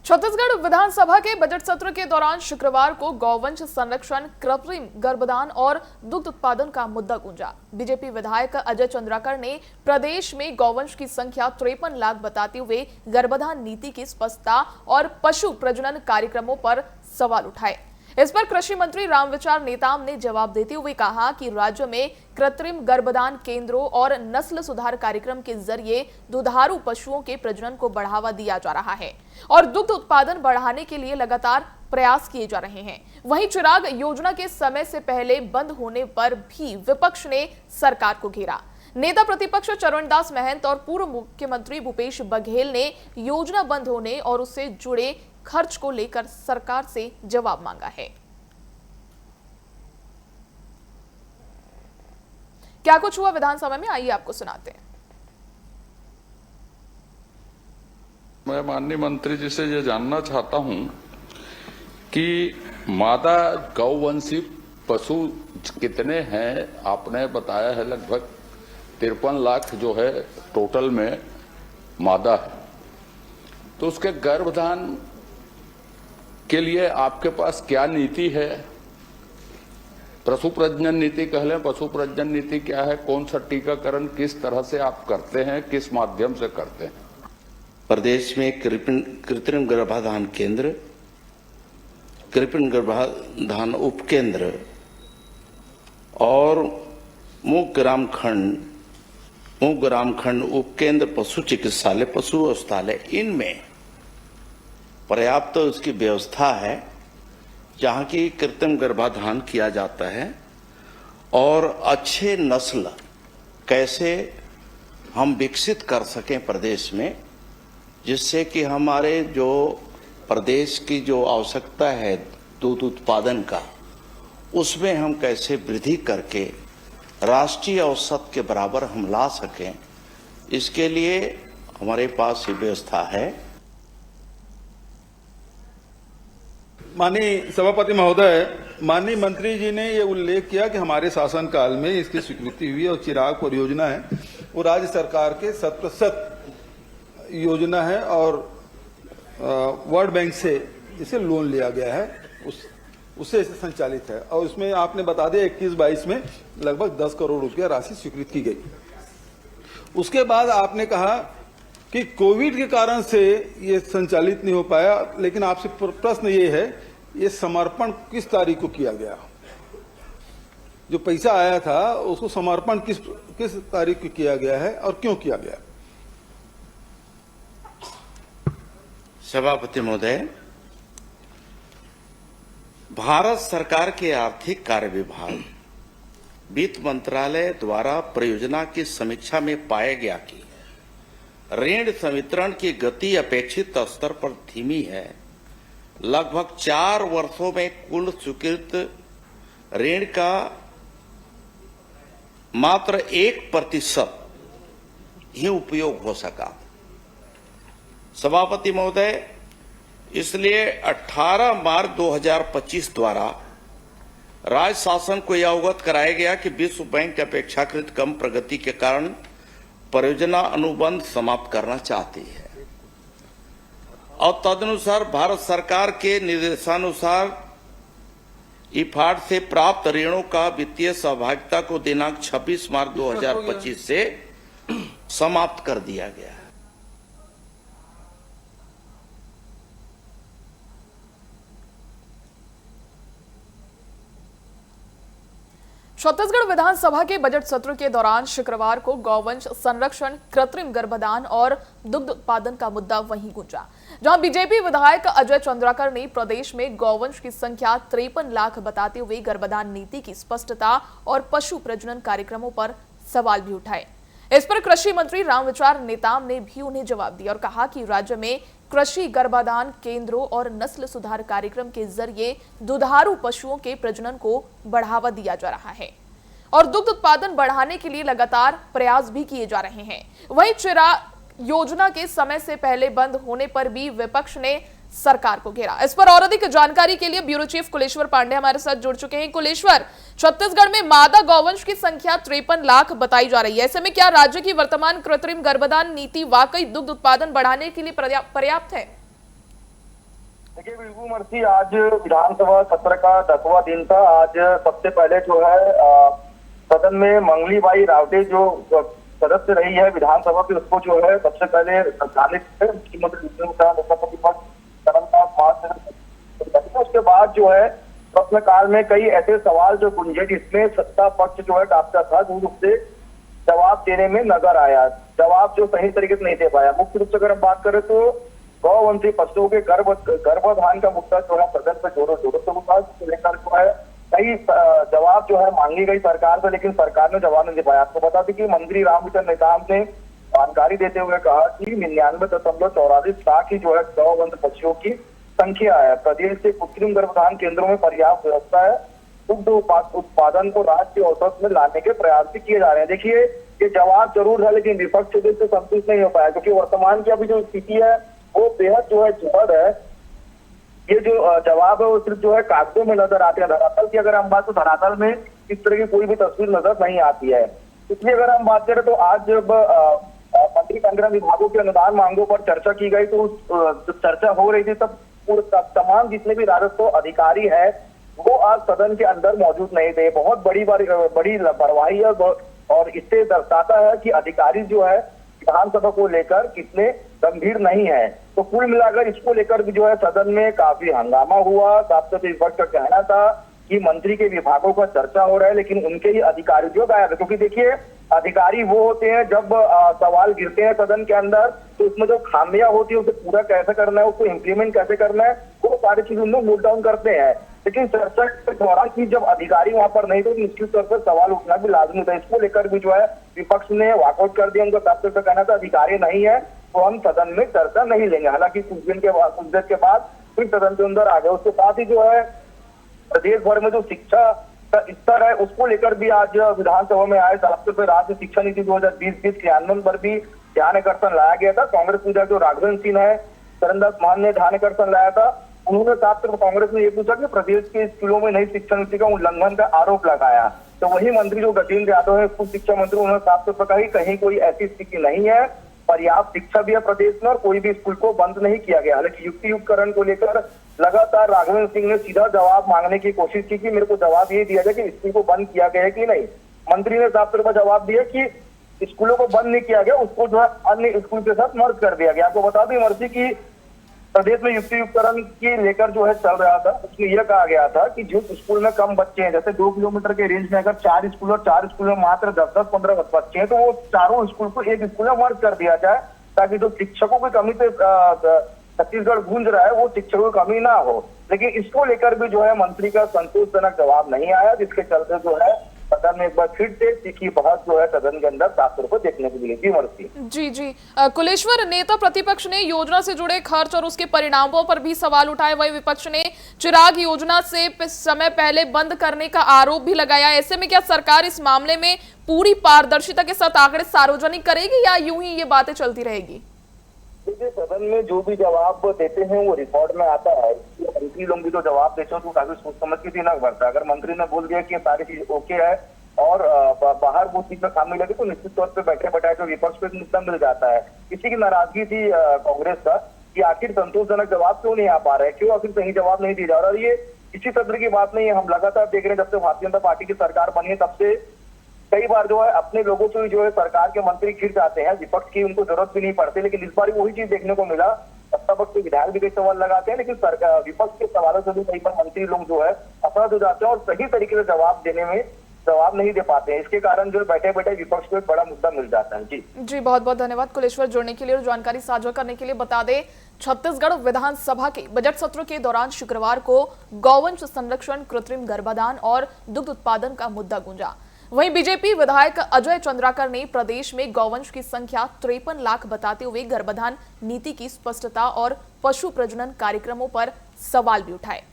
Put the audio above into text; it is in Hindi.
छत्तीसगढ़ विधानसभा के बजट सत्र के दौरान शुक्रवार को गौवंश संरक्षण, कृत्रिम गर्भधान और दुग्ध उत्पादन का मुद्दा गूंजा। बीजेपी विधायक अजय चंद्राकर ने प्रदेश में गौवंश की संख्या 53 लाख बताते हुए गर्भधान नीति की स्पष्टता और पशु प्रजनन कार्यक्रमों पर सवाल उठाए। इस पर कृषि मंत्री रामविचार नेताम ने जवाब देते हुए कहा कि राज्य में कृत्रिम गर्भधान केंद्रों और नस्ल सुधार कार्यक्रम के जरिए दुधारू पशुओं के प्रजनन को बढ़ावा दिया जा रहा है और दुग्ध उत्पादन बढ़ाने के लिए लगातार प्रयास किए जा रहे हैं। वहीं चिराग योजना के समय से पहले बंद होने पर भी विपक्ष ने सरकार को घेरा। नेता प्रतिपक्ष चरणदास महंत और पूर्व मुख्यमंत्री भूपेश बघेल ने योजना बंद होने और उससे जुड़े खर्च को लेकर सरकार से जवाब मांगा है। क्या कुछ हुआ विधानसभा में, आइए आपको सुनाते हैं। मैं माननीय मंत्री जी से ये जानना चाहता हूं कि मादा गौवंशी पशु कितने हैं। आपने बताया है लगभग 53 लाख जो है टोटल में मादा है, तो उसके गर्भधान के लिए आपके पास क्या नीति है? पशु प्रजनन नीति कह लें, पशु प्रजनन नीति क्या है? कौन सा टीकाकरण किस तरह से आप करते हैं, किस माध्यम से करते हैं? प्रदेश में कृत्रिम गर्भाधान केंद्र, कृत्रिम गर्भाधान उपकेंद्र और मूक ग्राम खंड उपकेंद्र, पशु चिकित्सालय, पशु औषधालय, इनमें पर्याप्त उसकी व्यवस्था है जहां की कृत्रिम गर्भाधान किया जाता है। और अच्छे नस्ल कैसे हम विकसित कर सकें प्रदेश में, जिससे कि हमारे जो प्रदेश की जो आवश्यकता है दूध उत्पादन का, उसमें हम कैसे वृद्धि करके राष्ट्रीय औसत के बराबर हम ला सकें, इसके लिए हमारे पास ये व्यवस्था है। माननीय सभापति महोदय, माननीय मंत्री जी ने ये उल्लेख किया कि हमारे शासनकाल में इसकी स्वीकृति हुई और चिराग परियोजना है वो राज्य सरकार के 100% योजना है और वर्ल्ड बैंक से इसे लोन लिया गया है, उससे इसे संचालित है। और उसमें आपने बता दिया 21-22 में लगभग 10 करोड़ रुपया राशि स्वीकृत की गई। उसके बाद आपने कहा कि कोविड के कारण से ये संचालित नहीं हो पाया, लेकिन आपसे प्रश्न ये है, ये समर्पण किस तारीख को किया गया? जो पैसा आया था उसको समर्पण किस तारीख को किया गया है और क्यों किया गया? सभापति महोदय, भारत सरकार के आर्थिक कार्य विभाग, वित्त मंत्रालय द्वारा परियोजना की समीक्षा में पाया गया कि ऋण संवितरण की गति अपेक्षित स्तर पर धीमी है। लगभग 4 वर्षों में कुल स्वीकृत ऋण का मात्र 1% ही उपयोग हो सका। सभापति महोदय, इसलिए 18 मार्च 2025 द्वारा राज्य शासन को यह अवगत कराया गया कि विश्व बैंक अपेक्षाकृत कम प्रगति के कारण परियोजना अनुबंध समाप्त करना चाहती है और तदनुसार भारत सरकार के निर्देशानुसार इफाड से प्राप्त ऋणों का वित्तीय सहभागिता को दिनांक 26 मार्च 2025 से समाप्त कर दिया गया है। छत्तीसगढ़ विधानसभा के बजट सत्र के दौरान शुक्रवार को गौवंश संरक्षण, कृत्रिम गर्भधान और दुग्ध उत्पादन का मुद्दा वहीं गूंजा, जहां बीजेपी विधायक अजय चंद्राकर ने प्रदेश में गौवंश की संख्या 53 लाख बताते हुए गर्भधान नीति की स्पष्टता और पशु प्रजनन कार्यक्रमों पर सवाल भी उठाए। इस पर कृषि मंत्री रामविचार नेताम ने भी उन्हें जवाब दिया और कहा कि राज्य में कृषि गर्भाधान केंद्रों और नस्ल सुधार कार्यक्रम के जरिए दुधारू पशुओं के प्रजनन को बढ़ावा दिया जा रहा है और दुग्ध उत्पादन बढ़ाने के लिए लगातार प्रयास भी किए जा रहे हैं। वहीं चिराग योजना के समय से पहले बंद होने पर भी विपक्ष ने सरकार को घेरा। इस पर और अधिक जानकारी के लिए ब्यूरो चीफ कुलेश्वर पांडे हमारे साथ जुड़ चुके हैं। कुलेश्वर, छत्तीसगढ़ में मादा गौवंश की संख्या 53 लाख बताई जा रही है। ऐसे में क्या राज्य की वर्तमान कृत्रिम गर्भधान नीति वाकई दुग्ध उत्पादन बढ़ाने के लिए पर्याप्त है? देखिए बिल्कुल मर्सी, आज विधानसभा सत्र का 10वां दिन था। आज सबसे पहले जो है सदन में मंगलीबाई रावटे जो सदस्य रही है विधानसभा की, उसको जो है सबसे पहले सम्मानित मुख्यमंत्री नेता प्रतिपक्ष उसके बाद जो है प्रश्नकाल में कई ऐसे सवाल जो गुंजे जिसमें सत्ता पक्ष जो है काफी था दूर से जवाब देने में नजर आया। जवाब जो सही तरीके से नहीं दे पाया। मुख्य रूप से अगर हम बात करें तो गौवंशी पशुओं के गर्भधान का मुद्दा जो है सदन पर जोरों शोरों से उठा, जिसको लेकर जो है कई जवाब जो है मांगी गई सरकार से, लेकिन सरकार ने जवाब नहीं दे पाया। आपको बता दें कि मंत्री रामविचर नेताम ने जानकारी देते हुए कहा कि 99.44 लाख ही जो है गौवंश पशुओं की संख्या है। प्रदेश के कृत्रिम गर्भधान केंद्रों में पर्याप्त व्यवस्था है। दुग्ध उत्पादन को राष्ट्रीय औसत में लाने के प्रयास भी किए जा रहे हैं। देखिए ये जवाब जरूर है, लेकिन विपक्ष से संतुष्ट नहीं हो पाया, क्योंकि वर्तमान की अभी जो स्थिति है वो बेहद जो है जहद है। ये जो जवाब है वो सिर्फ जो है कागजों में नजर आते हैं। धरातल की अगर हम बात तो धरातल में इस तरह की कोई भी तस्वीर नजर नहीं आती है। इसलिए अगर हम बात करें तो आज जब मंत्री संग्रह विभागों के अनुदान मांगों पर चर्चा की गई तो जब चर्चा हो रही थी तब तमाम जितने भी राजस्व अधिकारी है वो आज सदन के अंदर मौजूद नहीं थे। बहुत बड़ी लापरवाही है और इससे दर्शाता है कि अधिकारी जो है विधानसभा को लेकर कितने गंभीर नहीं है। तो कुल मिलाकर इसको लेकर भी जो है सदन में काफी हंगामा हुआ। साथ विपक्ष का कहना था कि मंत्री के विभागों का चर्चा हो रहा है, लेकिन उनके ही अधिकारी जो गायब है। क्योंकि देखिए अधिकारी वो होते हैं जब सवाल गिरते हैं सदन के अंदर तो उसमें जो खामियां होती है उसे पूरा कैसे करना है, उसको इम्प्लीमेंट कैसे करना है, वो सारी चीजें उन नोट डाउन करते हैं। लेकिन चर्चा के दौरान की जब अधिकारी वहां पर नहीं थे तो निश्चित तौर पर सवाल उठना भी लाजमी था। इसको लेकर भी जो है विपक्ष ने वॉकआउट कर दिया। उनका साफ तौर पर कहना था अधिकारी नहीं है तो हम सदन में चर्चा नहीं लेंगे। हालांकि कुछ देर के बाद फिर सदन के अंदर आ गए। उसके साथ ही जो है प्रदेश भर में जो शिक्षा का स्तर है उसको लेकर भी आज विधानसभा में आए। साफ तौर पर राज्य शिक्षा नीति 2020 क्रियान्वयन पर भी ध्यान आकर्षण लाया गया था। कांग्रेस विधायक जो राघवेंद्र सिंह है, चरणदास मान ने ध्यान आकर्षण लाया था। उन्होंने साफ तौर पर कांग्रेस ने ये पूछा कि प्रदेश के स्कूलों में नई शिक्षा नीति का उल्लंघन का आरोप लगाया। तो वही मंत्री जो गजेंद्र यादव है स्कूल शिक्षा मंत्री, उन्होंने साफ तौर पर कहा कि कहीं कोई ऐसी स्थिति नहीं है, पर्याप्त शिक्षा भी है प्रदेश में और कोई भी स्कूल को बंद नहीं किया गया। हालांकि युक्तियुक्तकरण को लेकर लगातार राघवेंद्र सिंह ने सीधा जवाब मांगने की कोशिश की कि मेरे को जवाब ये दिया जाए कि स्कूल को बंद किया गया है कि नहीं। मंत्री ने साफ तौर पर जवाब दिया कि स्कूलों को बंद नहीं किया गया, उसको जो है अन्य स्कूल के साथ मर्ज कर दिया गया। आपको बता दें मर्जी की प्रदेश में युक्तियुक्तकरण के लेकर जो है चल रहा था, उसमें यह कहा गया था कि जो स्कूल में कम बच्चे हैं, जैसे 2 किलोमीटर के रेंज में अगर 4 स्कूल और 4 स्कूल में मात्र 10-15 बच्चे हैं तो वो चारों स्कूल को एक स्कूल में मर्ज कर दिया जाए, ताकि जो शिक्षकों की कमी से छत्तीसगढ़ गूंज रहा है वो शिक्षकों की कमी ना हो। लेकिन इसको लेकर भी जो है मंत्री का संतोषजनक जवाब नहीं आया, जिसके चलते जो है सदन में एक बार फिर से तीखी बहस जो है सदन के अंदर साफ तौर पर देखने को मिली थी। मर्सी जी कुलेश्वर, नेता प्रतिपक्ष ने योजना से जुड़े खर्च और उसके परिणामों पर भी सवाल उठाए। वही विपक्ष ने चिराग योजना से समय पहले बंद करने का आरोप भी लगाया। ऐसे में क्या सरकार इस मामले में पूरी पारदर्शिता के साथ आंकड़े सार्वजनिक करेगी या यूं ही ये बातें चलती रहेगी? देखिए सदन में जो भी जवाब देते हैं वो रिकॉर्ड में आता है। मंत्री लोग भी तो जवाब देते हैं तो काफी सोच समझ के दिमाग भरता है। अगर मंत्री ने बोल दिया कि सारी चीज ओके है और बाहर वो चीज में खामी लगे तो निश्चित तौर पर बैठे बैठाए जो विपक्ष को एक मुद्दा मिल जाता है। इसी की नाराजगी थी कांग्रेस का कि आखिर संतोषजनक जवाब क्यों नहीं आ पा रहे, क्यों आखिर सही जवाब नहीं दिया जा रहा। ये इसी सत्र की बात नहीं है, हम लगातार देख रहे हैं जब से भारतीय जनता पार्टी की सरकार बनी है तब से कई बार जो है अपने लोगों से जो है सरकार के मंत्री घिर जाते हैं, विपक्ष की उनको जरूरत भी नहीं पड़ती। लेकिन इस बार वही चीज देखने को मिला, सत्ता पक्ष के विधायक भी कई सवाल लगाते हैं लेकिन सरकार विपक्ष के सवालों से भी कई बार मंत्री लोग जो है असहज हो जाते हैं और सही तरीके से जवाब देने में जवाब नहीं दे पाते हैं। इसके कारण जो बैठे बैठे विपक्ष को एक बड़ा मुद्दा मिल जाता है। जी बहुत बहुत धन्यवाद कुलेश्वर जुड़ने के लिए और जानकारी साझा करने के लिए। बता दें छत्तीसगढ़ विधानसभा के बजट सत्र के दौरान शुक्रवार को गौवंश संरक्षण, कृत्रिम गर्भाधान और दुग्ध उत्पादन का मुद्दा गूंजा। वहीं बीजेपी विधायक अजय चंद्राकर ने प्रदेश में गौवंश की संख्या 53 लाख बताते हुए गर्भाधान नीति की स्पष्टता और पशु प्रजनन कार्यक्रमों पर सवाल भी उठाए।